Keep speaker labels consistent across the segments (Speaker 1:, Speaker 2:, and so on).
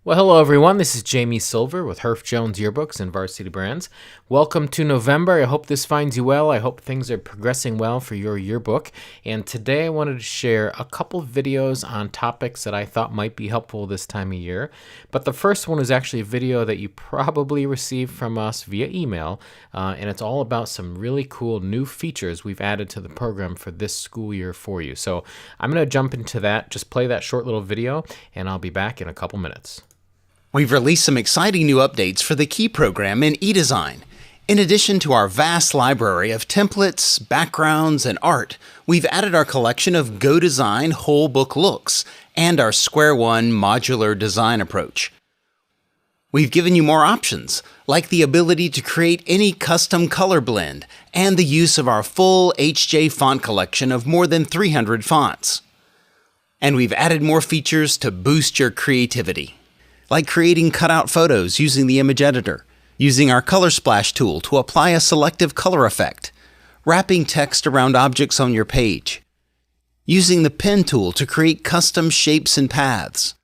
Speaker 1: Well, hello everyone. This is Jamie Silver with Herf Jones Yearbooks and Varsity Brands. Welcome to November. I hope this finds you well. I hope things are progressing well for your yearbook. And today I wanted to share a couple videos on topics that I thought might be helpful this time of year. But the first one is actually a video that you probably received from us via email, and it's all about some really cool new features we've added to the program for this school year for you. So I'm going to jump into that, just play that short little video, and I'll be back in a couple minutes.
Speaker 2: We've released some exciting new updates for the Key program in eDesign. In addition to our vast library of templates, backgrounds, and art, we've added our collection of Go Design whole book looks and our Square One modular design approach. We've given you more options, like the ability to create any custom color blend and the use of our full HJ font collection of more than 300 fonts. And we've added more features to boost your creativity, like creating cutout photos using the image editor, using our Color Splash tool to apply a selective color effect, wrapping text around objects on your page, using the pen tool to create custom shapes and paths,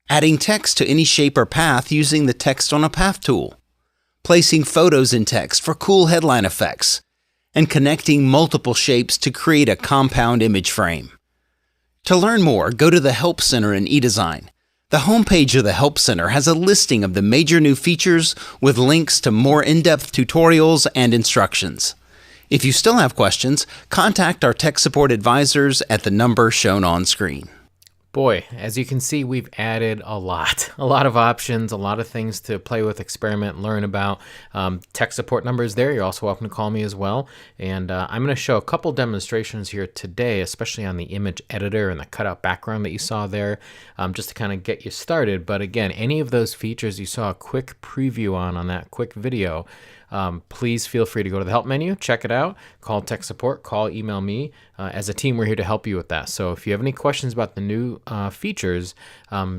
Speaker 2: adding text to any shape or path using the Text on a Path tool, placing photos in text for cool headline effects, and connecting multiple shapes to create a compound image frame. To learn more, go to the Help Center in eDesign. The homepage of the Help Center has a listing of the major new features with links to more in-depth tutorials and instructions. If you still have questions, contact our tech support advisors at the number shown on screen.
Speaker 1: Boy, as you can see, we've added a lot of options, a lot of things to play with, experiment, learn about. Tech support number is there. You're also welcome to call me as well. And I'm going to show a couple demonstrations here today, especially on the image editor and the cutout background that you saw there, just to kind of get you started. But again, any of those features you saw a quick preview on that quick video, please feel free to go to the help menu, check it out, call tech support, email me. As a team, we're here to help you with that. So if you have any questions about the new features,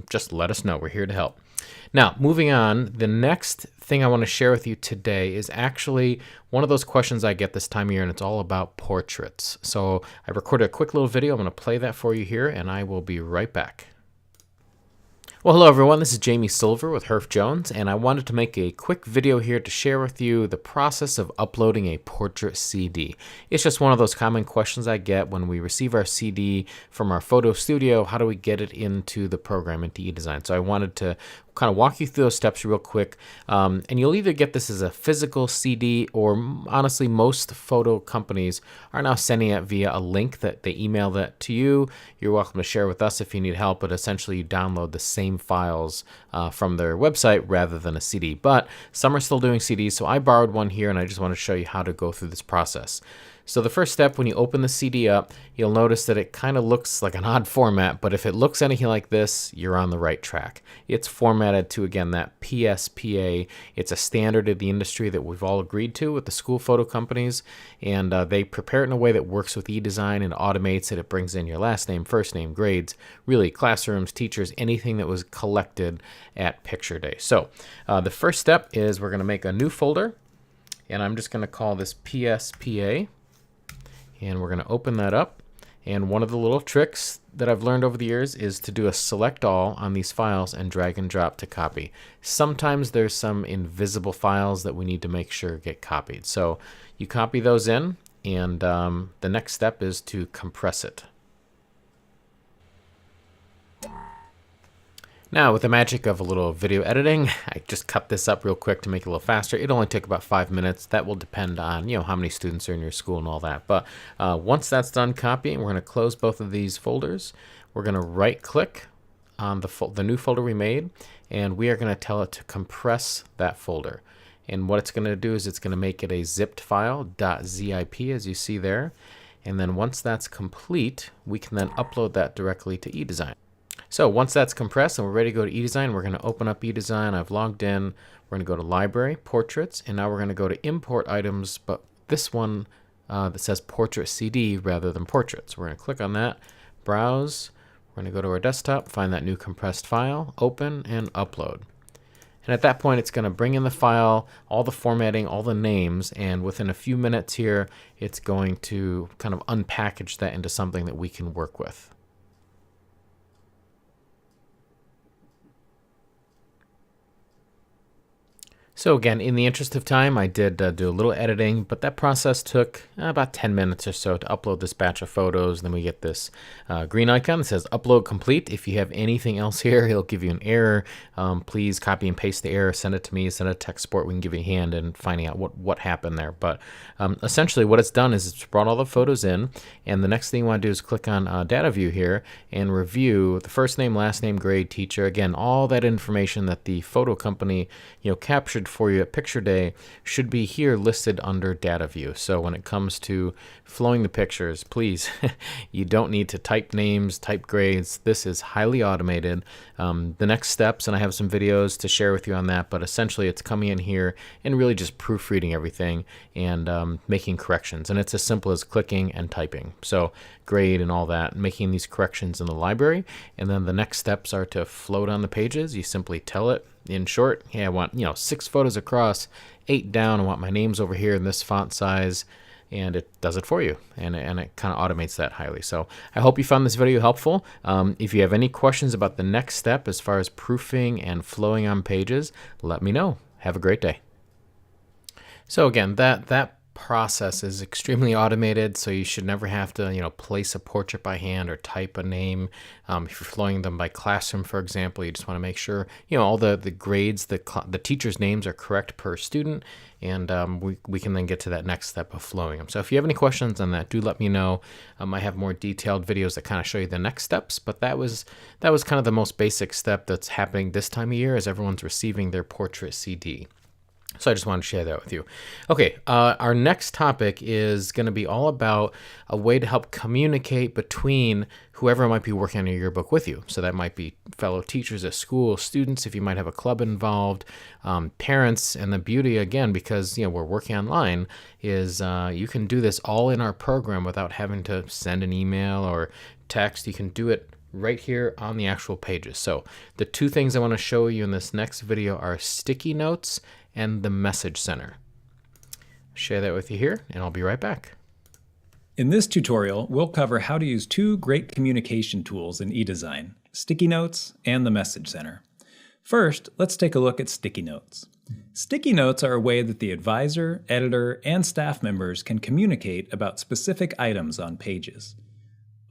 Speaker 1: just let us know. We're here to help. Now, moving on, the next thing I want to share with you today is actually one of those questions I get this time of year, and it's all about portraits. So I recorded a quick little video. I'm going to play that for you here, and I will be right back. Well, hello everyone, this is Jamie Silver with Herf Jones, and I wanted to make a quick video here to share with you the process of uploading a portrait CD. It's just one of those common questions I get when we receive our CD from our photo studio. How do we get it into the program, into eDesign? So I wanted to kind of walk you through those steps real quick, and you'll either get this as a physical CD, or honestly most photo companies are now sending it via a link that they email that to you. You're welcome to share with us if you need help, but essentially you download the same files from their website rather than a CD. But some are still doing CDs, so I borrowed one here, and I just want to show you how to go through this process. So the first step, when you open the CD up, you'll notice that it kind of looks like an odd format, but if it looks anything like this, you're on the right track. It's formatted to, again, that PSPA. It's a standard of the industry that we've all agreed to with the school photo companies, and they prepare it in a way that works with eDesign and automates it. It brings in your last name, first name, grades, really classrooms, teachers, anything that was collected at Picture Day. So the first step is we're going to make a new folder, and I'm just going to call this PSPA. And we're going to open that up. And one of the little tricks that I've learned over the years is to do a select all on these files and drag and drop to copy. Sometimes there's some invisible files that we need to make sure get copied. So you copy those in, and the next step is to compress it. Now, with the magic of a little video editing, I just cut this up real quick to make it a little faster. It only took about 5 minutes. That will depend on, how many students are in your school and all that. But once that's done copying, we're going to close both of these folders. We're going to right-click on the new folder we made, and we are going to tell it to compress that folder. And what it's going to do is it's going to make it a zipped file, .zip, as you see there. And then once that's complete, we can then upload that directly to eDesign. So once that's compressed and we're ready to go to eDesign, we're going to open up eDesign. I've logged in. We're going to go to Library, Portraits, and now we're going to go to Import Items, but this one that says Portrait CD rather than Portraits. We're going to click on that, Browse. We're going to go to our desktop, find that new compressed file, open, and upload. And at that point, it's going to bring in the file, all the formatting, all the names, and within a few minutes here, it's going to kind of unpackage that into something that we can work with. So again, in the interest of time, I did do a little editing, but that process took about 10 minutes or so to upload this batch of photos. Then we get this green icon that says upload complete. If you have anything else here, it'll give you an error. Please copy and paste the error, send it to me, send it to tech support. We can give you a hand in finding out what happened there. But essentially what it's done is it's brought all the photos in, and the next thing you want to do is click on data view here and review the first name, last name, grade, teacher. Again, all that information that the photo company captured for you at picture day should be here listed under data view. So when it comes to flowing the pictures, please, you don't need to type names, type grades. This is highly automated. The next steps, and I have some videos to share with you on that, but essentially it's coming in here and really just proofreading everything and making corrections. And it's as simple as clicking and typing. So grade and all that, making these corrections in the library. And then the next steps are to float on the pages. You simply tell it, in short, hey, I want 6 photos across, 8 down. I want my names over here in this font size, and it does it for you, and it kind of automates that highly. So I hope you found this video helpful. If you have any questions about the next step as far as proofing and flowing on pages, let me know. Have a great day. So again, that process is extremely automated, so you should never have to place a portrait by hand or type a name. If you're flowing them by classroom, for example, you just want to make sure all the grades, the teachers' names are correct per student, and we can then get to that next step of flowing them. So if you have any questions on that, do let me know. I have more detailed videos that kind of show you the next steps, but that was kind of the most basic step that's happening this time of year as everyone's receiving their portrait CD. So I just wanted to share that with you. Okay, our next topic is going to be all about a way to help communicate between whoever might be working on your yearbook with you. So that might be fellow teachers at school, students, if you might have a club involved, parents. And the beauty, again, because we're working online, is you can do this all in our program without having to send an email or text. You can do it right here on the actual pages. So the 2 things I want to show you in this next video are sticky notes and the message center. Share that with you here, and I'll be right back.
Speaker 3: In this tutorial, we'll cover how to use 2 great communication tools in eDesign, sticky notes and the message center. First, let's take a look at sticky notes. Sticky notes are a way that the advisor, editor, and staff members can communicate about specific items on pages.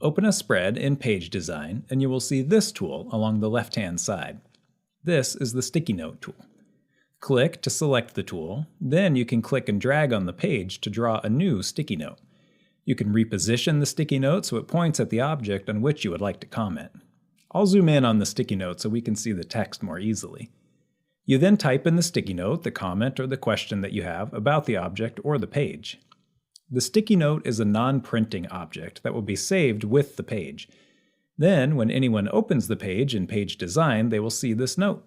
Speaker 3: Open a spread in Page Design, and you will see this tool along the left-hand side. This is the sticky note tool. Click to select the tool, then you can click and drag on the page to draw a new sticky note. You can reposition the sticky note so it points at the object on which you would like to comment. I'll zoom in on the sticky note so we can see the text more easily. You then type in the sticky note the comment or the question that you have about the object or the page. The sticky note is a non-printing object that will be saved with the page. Then, when anyone opens the page in Page Design, they will see this note.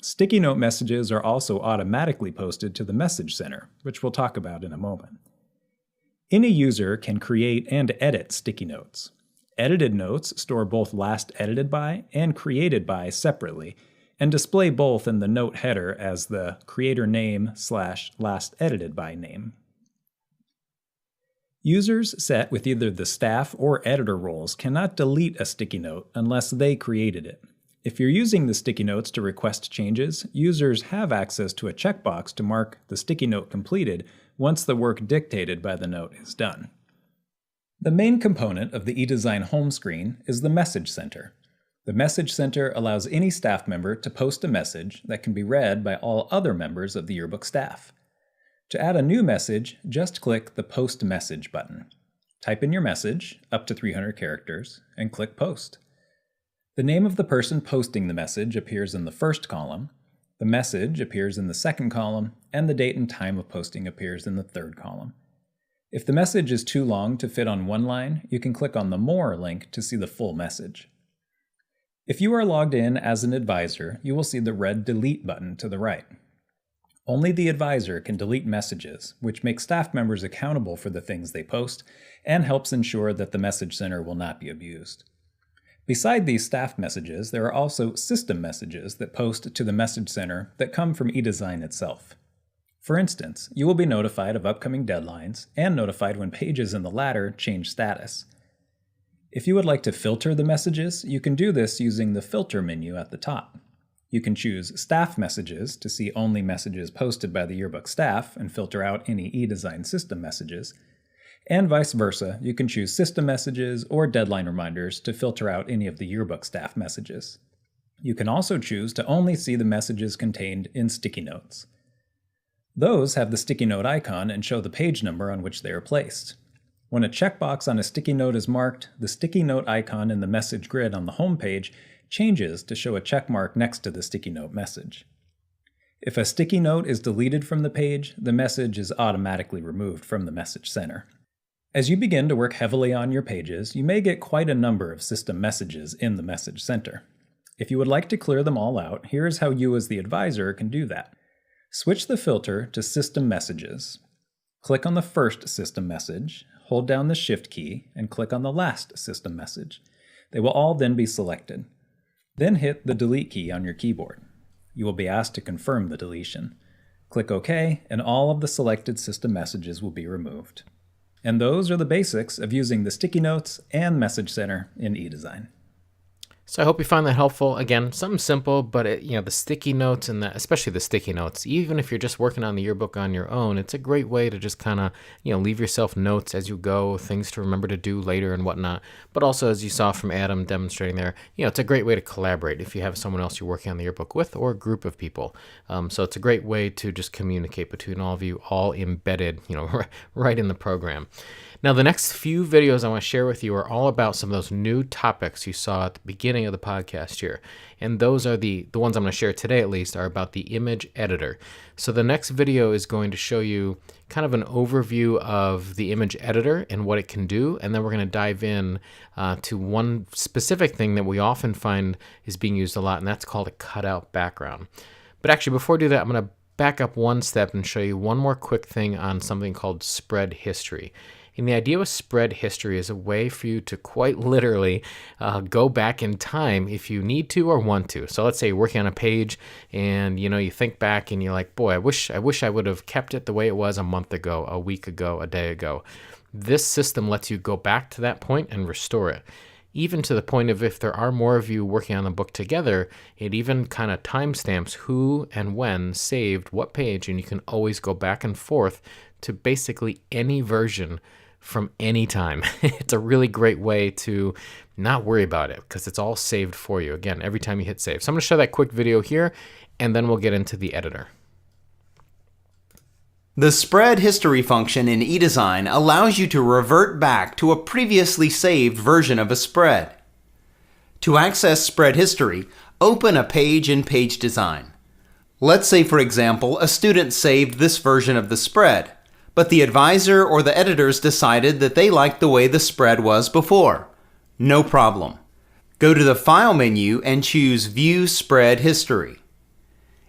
Speaker 3: Sticky note messages are also automatically posted to the message center, which we'll talk about in a moment. Any user can create and edit sticky notes. Edited notes store both last edited by and created by separately, and display both in the note header as the creator name / last edited by name. Users set with either the staff or editor roles cannot delete a sticky note unless they created it. If you're using the sticky notes to request changes, users have access to a checkbox to mark the sticky note completed once the work dictated by the note is done. The main component of the eDesign home screen is the Message Center. The Message Center allows any staff member to post a message that can be read by all other members of the yearbook staff. To add a new message, just click the Post Message button. Type in your message, up to 300 characters, and click Post. The name of the person posting the message appears in the first column, the message appears in the second column, and the date and time of posting appears in the third column. If the message is too long to fit on one line, you can click on the More link to see the full message. If you are logged in as an advisor, you will see the red Delete button to the right. Only the advisor can delete messages, which makes staff members accountable for the things they post and helps ensure that the message center will not be abused. Beside these staff messages, there are also system messages that post to the message center that come from eDesign itself. For instance, you will be notified of upcoming deadlines and notified when pages in the ladder change status. If you would like to filter the messages, you can do this using the Filter menu at the top. You can choose Staff Messages to see only messages posted by the Yearbook staff and filter out any eDesign system messages. And vice versa, you can choose System Messages or Deadline Reminders to filter out any of the Yearbook staff messages. You can also choose to only see the messages contained in sticky notes. Those have the sticky note icon and show the page number on which they are placed. When a checkbox on a sticky note is marked, the sticky note icon in the message grid on the home page changes to show a check mark next to the sticky note message. If a sticky note is deleted from the page, the message is automatically removed from the message center. As you begin to work heavily on your pages, you may get quite a number of system messages in the message center. If you would like to clear them all out, here is how you as the advisor can do that. Switch the filter to System Messages. Click on the first system message, hold down the Shift key, and click on the last system message. They will all then be selected. Then hit the Delete key on your keyboard. You will be asked to confirm the deletion. Click OK, and all of the selected system messages will be removed. And those are the basics of using the sticky notes and message center in eDesign.
Speaker 1: So I hope you found that helpful. Again, something simple, but the sticky notes and especially the sticky notes, even if you're just working on the yearbook on your own, it's a great way to just kind of, leave yourself notes as you go, things to remember to do later and whatnot. But also, as you saw from Adam demonstrating there, it's a great way to collaborate if you have someone else you're working on the yearbook with or a group of people. So it's a great way to just communicate between all of you, all embedded, right in the program. Now, the next few videos I want to share with you are all about some of those new topics you saw at the beginning of the podcast here. And those are the ones I'm going to share today, at least, are about the image editor. So the next video is going to show you kind of an overview of the image editor and what it can do. And then we're going to dive in to one specific thing that we often find is being used a lot, and that's called a cutout background. But actually, before I do that, I'm going to back up one step and show you one more quick thing on something called spread history. And the idea with spread history is a way for you to quite literally go back in time if you need to or want to. So let's say you're working on a page and you think back and you're like, boy, I wish I would have kept it the way it was a month ago, a week ago, a day ago. This system lets you go back to that point and restore it. Even to the point of if there are more of you working on the book together, it even kind of timestamps who and when saved what page, and you can always go back and forth to basically any version from any time. It's a really great way to not worry about it because it's all saved for you, again, every time you hit save. So I'm going to show that quick video here, and then we'll get into the editor.
Speaker 2: The spread history function in eDesign allows you to revert back to a previously saved version of a spread. To access spread history, open a page in Page Design. Let's say, for example, a student saved this version of the spread, but the advisor or the editors decided that they liked the way the spread was before. No problem. Go to the File menu and choose View Spread History.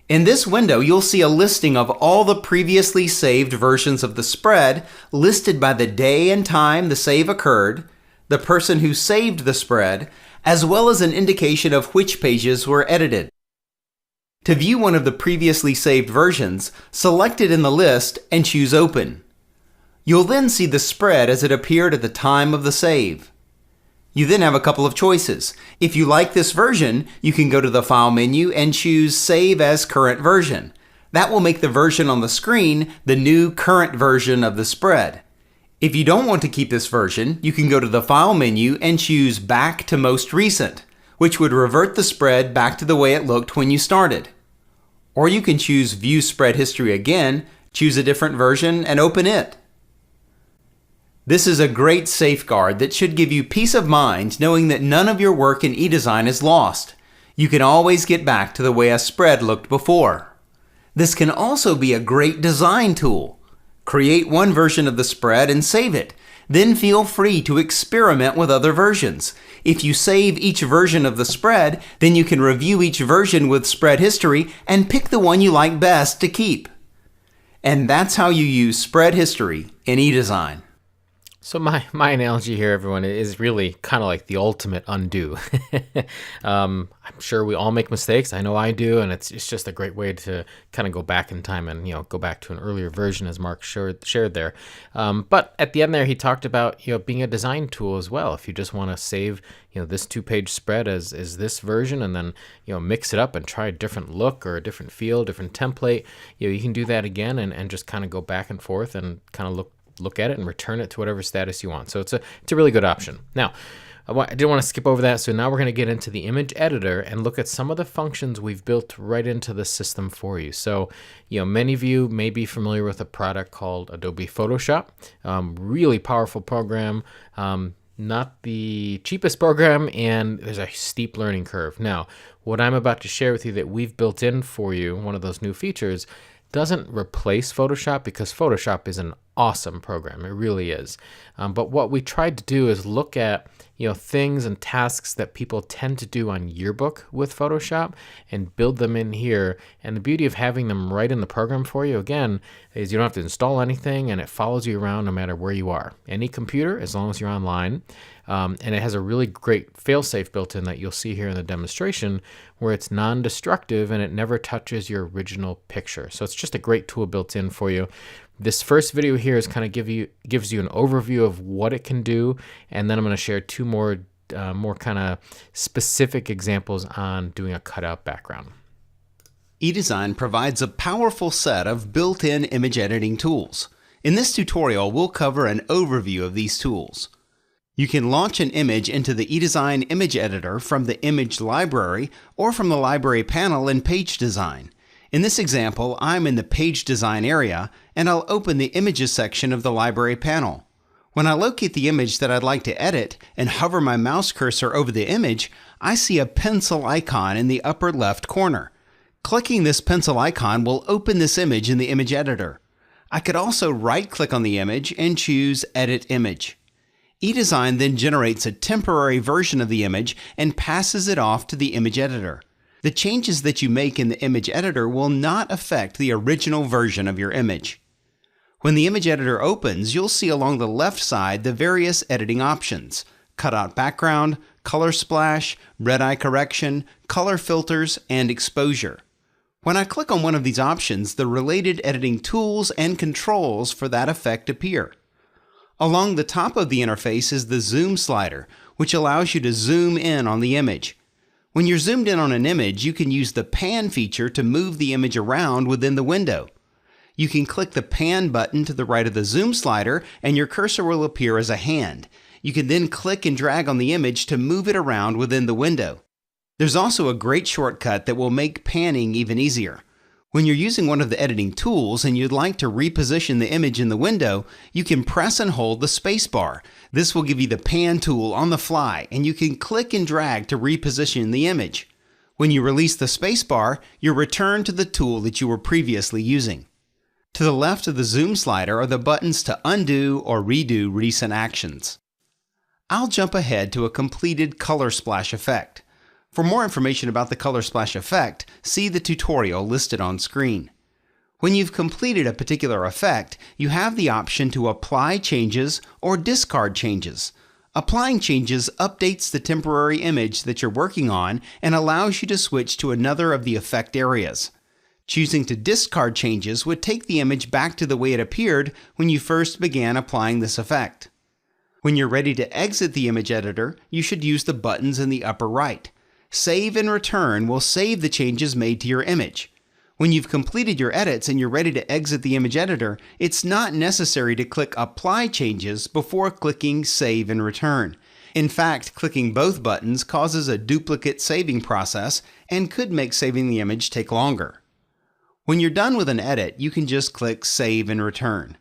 Speaker 2: In this window, you'll see a listing of all the previously saved versions of the spread listed by the day and time the save occurred, the person who saved the spread, as well as an indication of which pages were edited. To view one of the previously saved versions, select it in the list and choose Open. You'll then see the spread as it appeared at the time of the save. You then have a couple of choices. If you like this version, you can go to the File menu and choose Save as Current Version. That will make the version on the screen the new current version of the spread. If you don't want to keep this version, you can go to the File menu and choose Back to Most Recent, which would revert the spread back to the way it looked when you started. Or you can choose View Spread History again, choose a different version, and open it. This is a great safeguard that should give you peace of mind knowing that none of your work in eDesign is lost. You can always get back to the way a spread looked before. This can also be a great design tool. Create one version of the spread and save it. Then feel free to experiment with other versions. If you save each version of the spread, then you can review each version with spread history and pick the one you like best to keep. And that's how you use spread history in eDesign.
Speaker 1: So my analogy here, everyone, is really kind of like the ultimate undo. I'm sure we all make mistakes. I know I do, and it's just a great way to kind of go back in time and go back to an earlier version, as Mark shared there. But at the end there, he talked about being a design tool as well. If you just want to save this 2-page spread as this version, and then mix it up and try a different look or a different feel, different template, you can do that again and just kind of go back and forth and kind of look at it and return it to whatever status you want. So it's a really good option. Now, I didn't want to skip over that, so now we're going to get into the image editor and look at some of the functions we've built right into the system for you. So, many of you may be familiar with a product called Adobe Photoshop. Really powerful program, not the cheapest program, and there's a steep learning curve. Now, what I'm about to share with you that we've built in for you, one of those new features, doesn't replace Photoshop, because Photoshop is an awesome program. It really is. But what we tried to do is look at things and tasks that people tend to do on Yearbook with Photoshop and build them in here. And the beauty of having them right in the program for you, again, is you don't have to install anything, and it follows you around no matter where you are. Any computer, as long as you're online. And it has a really great failsafe built in that you'll see here in the demonstration, where it's non-destructive and it never touches your original picture. So it's just a great tool built in for you. This first video here is kind of gives you an overview of what it can do, and then I'm going to share two more kind of specific examples on doing a cutout background.
Speaker 2: eDesign provides a powerful set of built-in image editing tools. In this tutorial, we'll cover an overview of these tools. You can launch an image into the eDesign image editor from the image library or from the library panel in Page Design. In this example, I'm in the Page Design area, and I'll open the Images section of the library panel. When I locate the image that I'd like to edit and hover my mouse cursor over the image, I see a pencil icon in the upper left corner. Clicking this pencil icon will open this image in the image editor. I could also right-click on the image and choose Edit Image. eDesign then generates a temporary version of the image and passes it off to the image editor. The changes that you make in the image editor will not affect the original version of your image. When the image editor opens, you'll see along the left side the various editing options: cutout background, color splash, red eye correction, color filters, and exposure. When I click on one of these options, the related editing tools and controls for that effect appear. Along the top of the interface is the zoom slider, which allows you to zoom in on the image. When you're zoomed in on an image, you can use the pan feature to move the image around within the window. You can click the pan button to the right of the zoom slider, and your cursor will appear as a hand. You can then click and drag on the image to move it around within the window. There's also a great shortcut that will make panning even easier. When you're using one of the editing tools and you'd like to reposition the image in the window, you can press and hold the space bar. This will give you the pan tool on the fly, and you can click and drag to reposition the image. When you release the space bar, you're returned to the tool that you were previously using. To the left of the zoom slider are the buttons to undo or redo recent actions. I'll jump ahead to a completed color splash effect. For more information about the color splash effect, see the tutorial listed on screen. When you've completed a particular effect, you have the option to apply changes or discard changes. Applying changes updates the temporary image that you're working on and allows you to switch to another of the effect areas. Choosing to discard changes would take the image back to the way it appeared when you first began applying this effect. When you're ready to exit the image editor, you should use the buttons in the upper right. Save and Return will save the changes made to your image. When you've completed your edits and you're ready to exit the image editor, it's not necessary to click Apply Changes before clicking Save and Return. In fact, clicking both buttons causes a duplicate saving process and could make saving the image take longer. When you're done with an edit, you can just click Save and Return.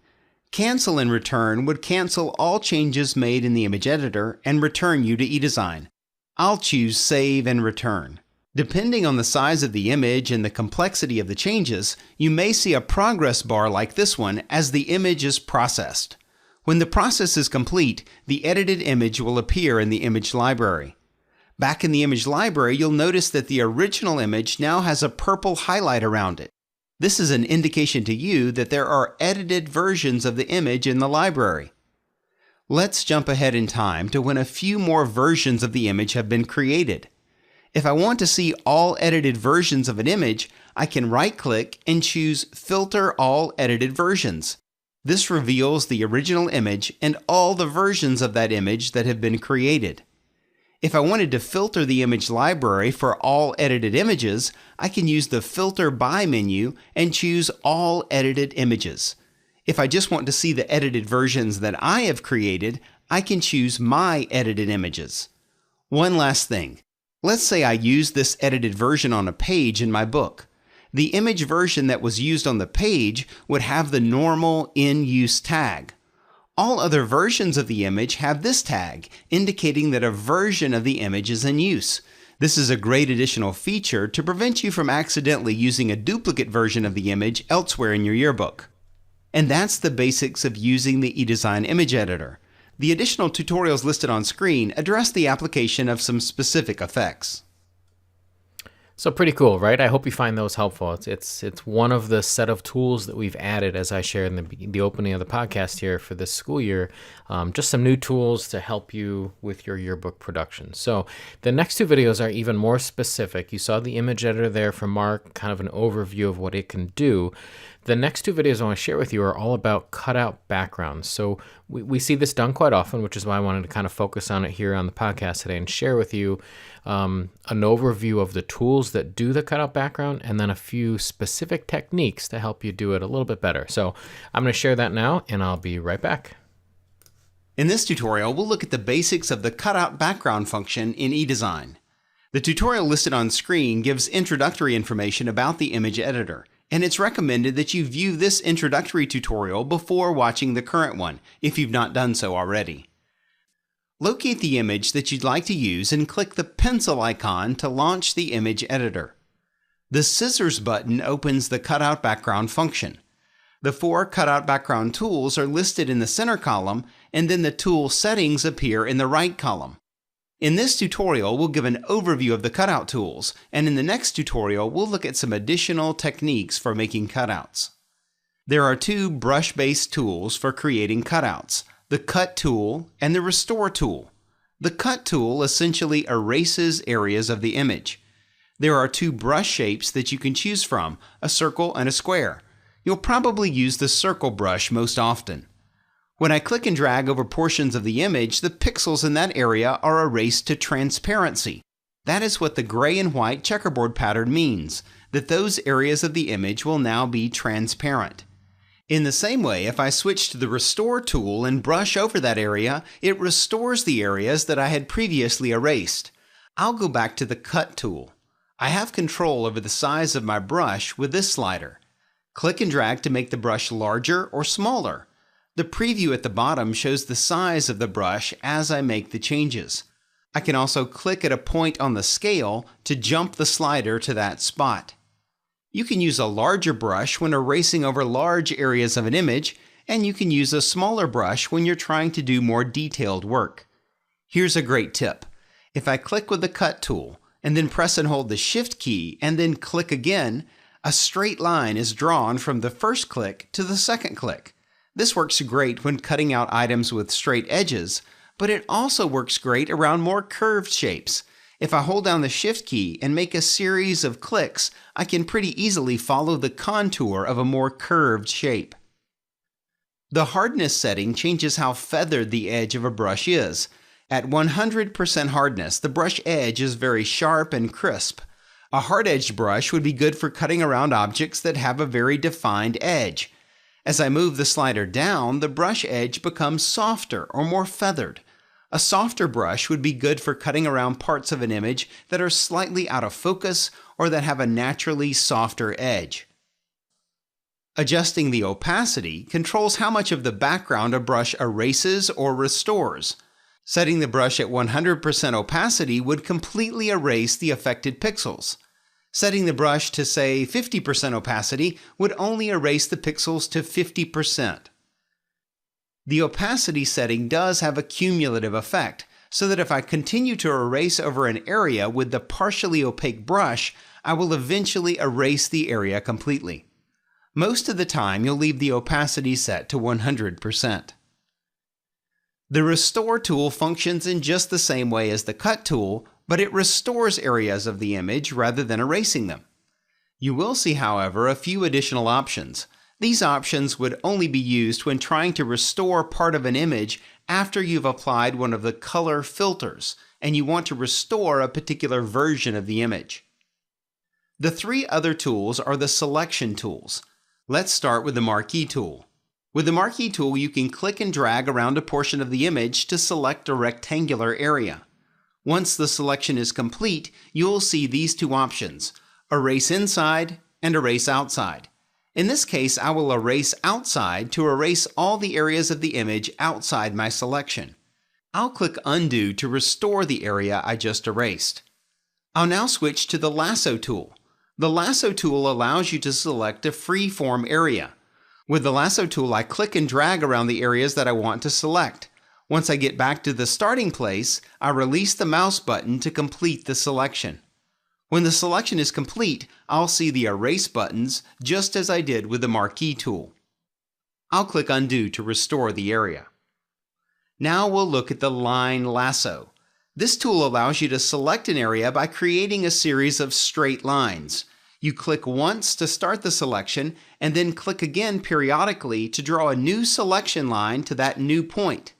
Speaker 2: Cancel and Return would cancel all changes made in the image editor and return you to eDesign. I'll choose Save and Return. Depending on the size of the image and the complexity of the changes, you may see a progress bar like this one as the image is processed. When the process is complete, the edited image will appear in the image library. Back in the image library, you'll notice that the original image now has a purple highlight around it. This is an indication to you that there are edited versions of the image in the library. Let's jump ahead in time to when a few more versions of the image have been created. If I want to see all edited versions of an image, I can right-click and choose Filter All Edited Versions. This reveals the original image and all the versions of that image that have been created. If I wanted to filter the image library for all edited images, I can use the Filter By menu and choose All Edited Images. If I just want to see the edited versions that I have created, I can choose My Edited Images. One last thing. Let's say I use this edited version on a page in my book. The image version that was used on the page would have the normal In Use tag. All other versions of the image have this tag, indicating that a version of the image is in use. This is a great additional feature to prevent you from accidentally using a duplicate version of the image elsewhere in your yearbook. And that's the basics of using the eDesign image editor. The additional tutorials listed on screen address the application of some specific effects.
Speaker 1: So pretty cool, right? I hope you find those helpful. It's one of the set of tools that we've added, as I shared in the opening of the podcast here for this school year. Just some new tools to help you with your yearbook production. So the next two videos are even more specific. You saw the image editor there from Mark, kind of an overview of what it can do. The next two videos I want to share with you are all about cutout backgrounds. So we see this done quite often, which is why I wanted to kind of focus on it here on the podcast today and share with you an overview of the tools that do the cutout background and then a few specific techniques to help you do it a little bit better. So I'm going to share that now and I'll be right back.
Speaker 2: In this tutorial, we'll look at the basics of the cutout background function in eDesign. The tutorial listed on screen gives introductory information about the image editor, and it's recommended that you view this introductory tutorial before watching the current one, if you've not done so already. Locate the image that you'd like to use and click the pencil icon to launch the image editor. The scissors button opens the cutout background function. The 4 cutout background tools are listed in the center column, and then the tool settings appear in the right column. In this tutorial, we'll give an overview of the cutout tools, and in the next tutorial, we'll look at some additional techniques for making cutouts. There are 2 brush-based tools for creating cutouts, the Cut tool and the Restore tool. The Cut tool essentially erases areas of the image. There are 2 brush shapes that you can choose from, a circle and a square. You'll probably use the circle brush most often. When I click and drag over portions of the image, the pixels in that area are erased to transparency. That is what the gray and white checkerboard pattern means, that those areas of the image will now be transparent. In the same way, if I switch to the Restore tool and brush over that area, it restores the areas that I had previously erased. I'll go back to the Cut tool. I have control over the size of my brush with this slider. Click and drag to make the brush larger or smaller. The preview at the bottom shows the size of the brush as I make the changes. I can also click at a point on the scale to jump the slider to that spot. You can use a larger brush when erasing over large areas of an image, and you can use a smaller brush when you're trying to do more detailed work. Here's a great tip. If I click with the Cut tool, and then press and hold the Shift key, and then click again, a straight line is drawn from the first click to the second click. This works great when cutting out items with straight edges, but it also works great around more curved shapes. If I hold down the Shift key and make a series of clicks, I can pretty easily follow the contour of a more curved shape. The hardness setting changes how feathered the edge of a brush is. At 100% hardness, the brush edge is very sharp and crisp. A hard-edged brush would be good for cutting around objects that have a very defined edge. As I move the slider down, the brush edge becomes softer or more feathered. A softer brush would be good for cutting around parts of an image that are slightly out of focus or that have a naturally softer edge. Adjusting the opacity controls how much of the background a brush erases or restores. Setting the brush at 100% opacity would completely erase the affected pixels. Setting the brush to, say, 50% opacity would only erase the pixels to 50%. The opacity setting does have a cumulative effect, so that if I continue to erase over an area with the partially opaque brush, I will eventually erase the area completely. Most of the time, you'll leave the opacity set to 100%. The Restore tool functions in just the same way as the Cut tool, but it restores areas of the image rather than erasing them. You will see, however, a few additional options. These options would only be used when trying to restore part of an image after you've applied one of the color filters and you want to restore a particular version of the image. The three other tools are the selection tools. Let's start with the Marquee tool. With the Marquee tool, you can click and drag around a portion of the image to select a rectangular area. Once the selection is complete, you'll see these two options: Erase Inside and Erase Outside. In this case, I will erase outside to erase all the areas of the image outside my selection. I'll click Undo to restore the area I just erased. I'll now switch to the Lasso tool. The Lasso tool allows you to select a free-form area. With the Lasso tool, I click and drag around the areas that I want to select. Once I get back to the starting place, I release the mouse button to complete the selection. When the selection is complete, I'll see the Erase buttons just as I did with the Marquee tool. I'll click Undo to restore the area. Now we'll look at the Line Lasso. This tool allows you to select an area by creating a series of straight lines. You click once to start the selection and then click again periodically to draw a new selection line to that new point.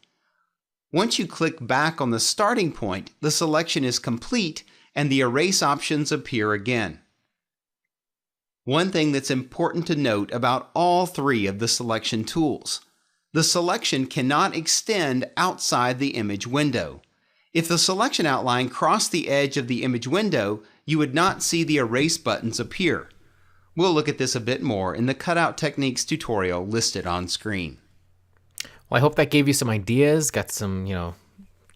Speaker 2: Once you click back on the starting point, the selection is complete and the erase options appear again. One thing that's important to note about all three of the selection tools: the selection cannot extend outside the image window. If the selection outline crossed the edge of the image window, you would not see the erase buttons appear. We'll look at this a bit more in the Cutout Techniques tutorial listed on screen.
Speaker 1: Well, I hope that gave you some ideas, got some,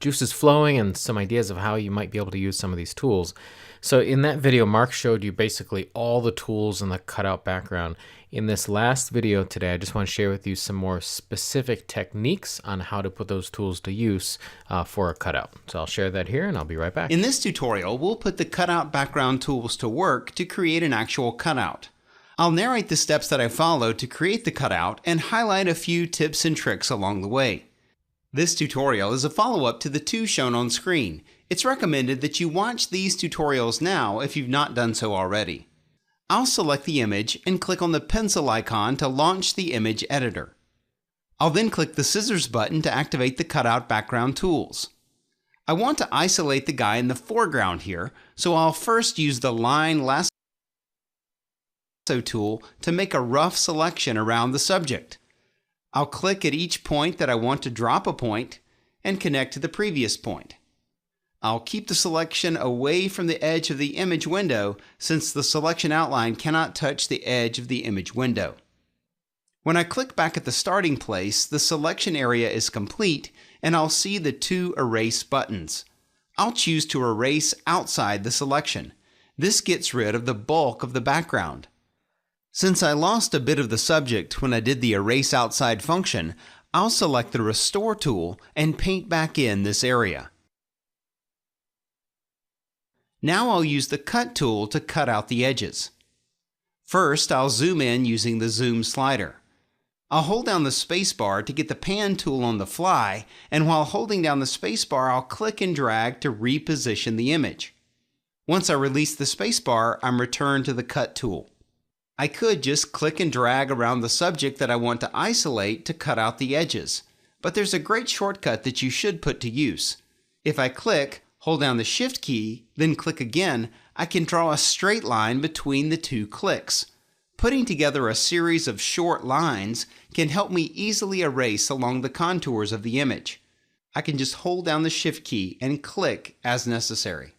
Speaker 1: juices flowing and some ideas of how you might be able to use some of these tools. So in that video, Mark showed you basically all the tools in the cutout background. In this last video today, I just want to share with you some more specific techniques on how to put those tools to use for a cutout. So I'll share that here and I'll be right back.
Speaker 2: In this tutorial, we'll put the cutout background tools to work to create an actual cutout. I'll narrate the steps that I followed to create the cutout and highlight a few tips and tricks along the way. This tutorial is a follow-up to the two shown on screen. It's recommended that you watch these tutorials now if you've not done so already. I'll select the image and click on the pencil icon to launch the image editor. I'll then click the scissors button to activate the cutout background tools. I want to isolate the guy in the foreground here, so I'll first use the Line Lasso tool to make a rough selection around the subject. I'll click at each point that I want to drop a point and connect to the previous point. I'll keep the selection away from the edge of the image window since the selection outline cannot touch the edge of the image window. When I click back at the starting place, the selection area is complete and I'll see the two Erase buttons. I'll choose to erase outside the selection. This gets rid of the bulk of the background. Since I lost a bit of the subject when I did the Erase Outside function, I'll select the Restore tool and paint back in this area. Now I'll use the Cut tool to cut out the edges. First, I'll zoom in using the Zoom slider. I'll hold down the spacebar to get the Pan tool on the fly, and while holding down the spacebar, I'll click and drag to reposition the image. Once I release the spacebar, I'm returned to the Cut tool. I could just click and drag around the subject that I want to isolate to cut out the edges, but there's a great shortcut that you should put to use. If I click, hold down the Shift key, then click again, I can draw a straight line between the two clicks. Putting together a series of short lines can help me easily erase along the contours of the image. I can just hold down the Shift key and click as necessary.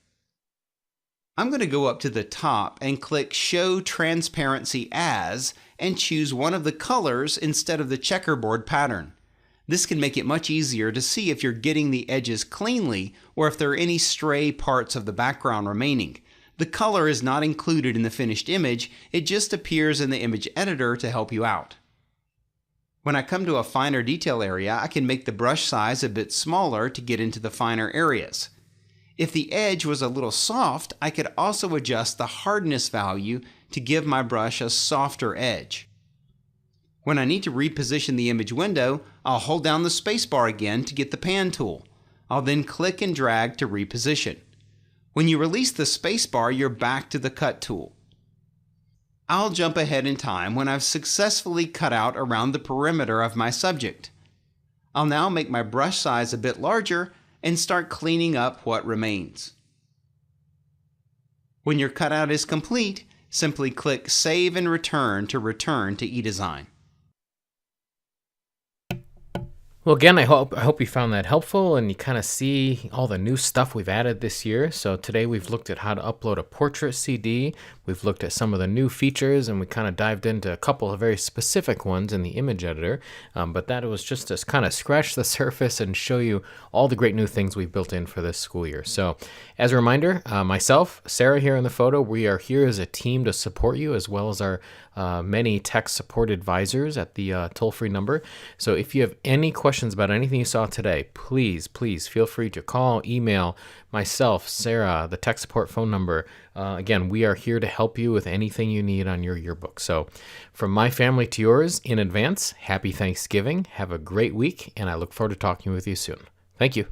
Speaker 2: I'm going to go up to the top and click Show Transparency As and choose one of the colors instead of the checkerboard pattern. This can make it much easier to see if you're getting the edges cleanly or if there are any stray parts of the background remaining. The color is not included in the finished image, it just appears in the image editor to help you out. When I come to a finer detail area, I can make the brush size a bit smaller to get into the finer areas. If the edge was a little soft, I could also adjust the hardness value to give my brush a softer edge. When I need to reposition the image window, I'll hold down the spacebar again to get the pan tool. I'll then click and drag to reposition. When you release the spacebar, you're back to the cut tool. I'll jump ahead in time when I've successfully cut out around the perimeter of my subject. I'll now make my brush size a bit larger and start cleaning up what remains. When your cutout is complete, simply click Save and return to eDesign.
Speaker 1: Well, again, I hope you found that helpful and you kind of see all the new stuff we've added this year. So today we've looked at how to upload a portrait CD. We've looked at some of the new features and we kind of dived into a couple of very specific ones in the image editor. But that was just to kind of scratch the surface and show you all the great new things we've built in for this school year. So as a reminder, myself, Sarah here in the photo, we are here as a team to support you as well as our many tech support advisors at the toll-free number. So if you have any questions about anything you saw today, please feel free to call, email myself, Sarah, the tech support phone number. Again, we are here to help you with anything you need on your yearbook. So from my family to yours, in advance, happy Thanksgiving. Have a great week, and I look forward to talking with you soon. Thank you.